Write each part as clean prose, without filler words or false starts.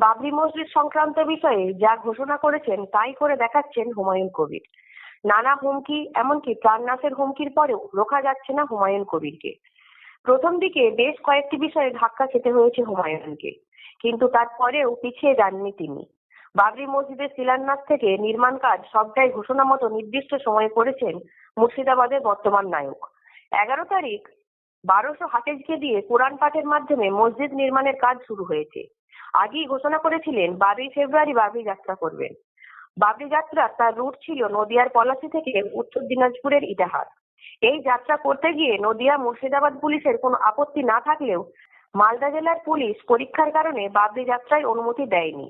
বাবরি মসজিদ সংক্রান্ত বিষয়ে যা ঘোষণা করেছেন তাই করে দেখাচ্ছেন হুমায়ুন কবির। নানা হুমকি, এমনকি প্রাণনাশের হুমকির পরেও রোখা যাচ্ছে না হুমায়ুন কবিরকে। প্রথম দিকে বেশ কয়েকটি বিষয়ে ধাক্কা খেতে হয়েছে হুমায়ুনকে, কিন্তু তারপরেও পিছিয়ে যাননি তিনি। বাবরি মসজিদের শিলান্যাস থেকে নির্মাণ কাজ সবটাই ঘোষণা মতো নির্দিষ্ট সময়ে করেছেন মুর্শিদাবাদের বর্তমান নায়ক। 11 তারিখ 1200 হাফেজকে দিয়ে কোরআন পাঠের মাধ্যমে মসজিদ নির্মাণের কাজ শুরু হয়েছে। আগেই ঘোষণা করেছিলেন 12ই ফেব্রুয়ারি বাবরি যাত্রা করবেন। বাবরি যাত্রা তার রুট ছিল নদিয়ার পলাশী থেকে উত্তর দিনাজপুরের ইটাহার। এই যাত্রা করতে গিয়ে নদিয়া মুর্শিদাবাদ পুলিশের কোনো আপত্তি না থাকলেও মালদা জেলার পুলিশ পরীক্ষার কারণে বাবরি যাত্রায় অনুমতি দেয়নি।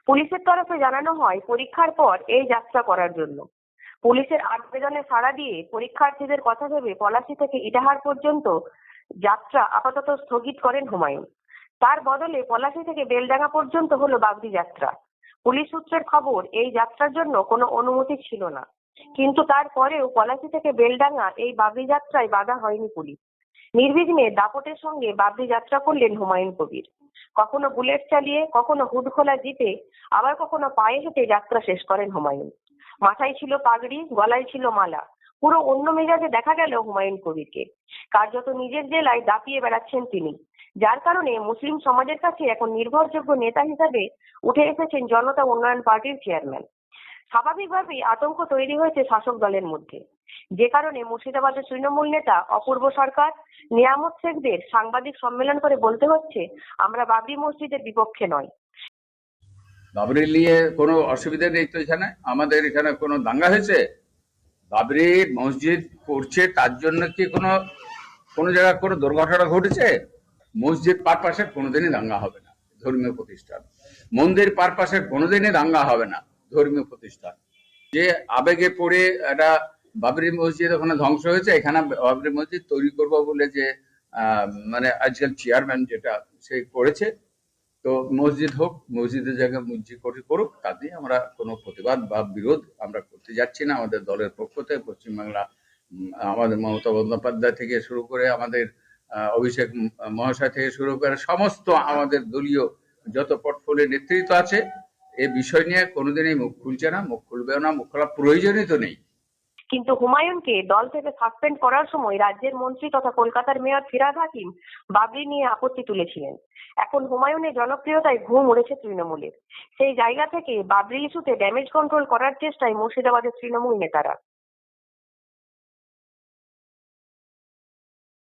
পুলিশের তরফে জানানো হয় পরীক্ষার পর এই যাত্রা করার জন্য। পুলিশের আবেদনে সাড়া দিয়ে পরীক্ষার্থীদের কথা ভেবে পলাশী থেকে ইটাহার পর্যন্ত যাত্রা আপাতত স্থগিত করেন হুমায়ুন। তার বদলে পলাশী থেকে বেলডাঙ্গা পর্যন্ত হলো বাবরি যাত্রা। পুলিশ সূত্রের খবর, এই যাত্রার জন্য কোনো অনুমতি ছিল না, কিন্তু তারপরেও পলাশী থেকে বেলডাঙ্গা এই বাবরি যাত্রায় বাধা হয়নি পুলিশ। নির্বিঘ্নে দাপটের সঙ্গে বাবরি যাত্রা করলেন হুমায়ুন কবির। কখনো বুলেট চালিয়ে, কখনো হুড খোলা জিপে, আবার কখনো পায়ে হেঁটে যাত্রা শেষ করেন হুমায়ুন। মাথায় ছিল পাগড়ি, গলায় ছিল মালা, পুরো অন্য মেজাজে দেখা গেল হুমায়ুন কবিরকে। কার্যত নিজের জেলায় দাপিয়ে বেড়াচ্ছেন তিনি, যার কারণে মুসলিম সমাজের কাছে এখন নির্ভরযোগ্য নেতা হিসাবে উঠে এসেছেন জনতা উন্নয়ন পার্টির চেয়ারম্যান। স্বাভাবিকভাবেই আতঙ্ক তৈরি হয়েছে শাসক দলের মধ্যে, যে কারণে মুর্শিদাবাদের তৃণমূল নেতা অপূর্ব সরকার, নিয়ামত শেখদের সাংবাদিক সম্মেলন করে বলতে হচ্ছে, আমরা বাবরি মসজিদের বিপক্ষে নয়। বাবরি নিয়ে কোনো অসুবিধা নেই তো, এখানে আমাদের এখানে কোনো দাঙ্গা হয়েছে? বাবরি মসজিদ করছে তার জন্য কি কোনো কোনো জায়গায় কোনো দুর্ঘটনা ঘটেছে? মসজিদ পারপাসে কোনোদিনই দাঙ্গা হবে না, ধর্মীয় প্রতিষ্ঠান। মন্দির পারপাসে কোনোদিনই দাঙ্গা হবে না, ধর্মীয় প্রতিষ্ঠান। যে আবেগে পড়ে একটা বাবরি মসজিদ ওখানে ধ্বংস হয়েছে, এখানে বাবরি মসজিদ তৈরি করবো বলে যে মানে আজকাল চেয়ারম্যান যেটা সে করেছে, তো মসজিদ হোক, মসজিদের জায়গায় মসজিদ করুক, তাতে আমরা কোনো প্রতিবাদ বা বিরোধ আমরা করতে যাচ্ছি না। আমাদের দলের পক্ষ থেকে পশ্চিমবাংলা আমাদের মমতা বন্দ্যোপাধ্যায় থেকে শুরু করে আমাদের অভিষেক মহাশয় থেকে শুরু করে সমস্ত আমাদের দলীয় যত পোর্টফোলিও নেতৃত্ব আছে, এই বিষয় নিয়ে কোনোদিনই মুখ খুলছে না, মুখ খুলবেও না, মুখ খোলার প্রয়োজনই তো নেই। কিন্তু হুমায়ুনকে দল থেকে সাসপেন্ড করার সময় রাজ্যের মন্ত্রী তথা কলকাতার মেয়র ফিরহাদ হাকিম বাবরি নিয়ে আপত্তি তুলেছিলেন। এখন হুমায়ুনের জনপ্রিয়তায় ঘুম উড়েছে তৃণমূলের। সেই জায়গা থেকে বাবরি ইস্যুতে ড্যামেজ কন্ট্রোল করার চেষ্টায় মুর্শিদাবাদের তৃণমূল নেতারা।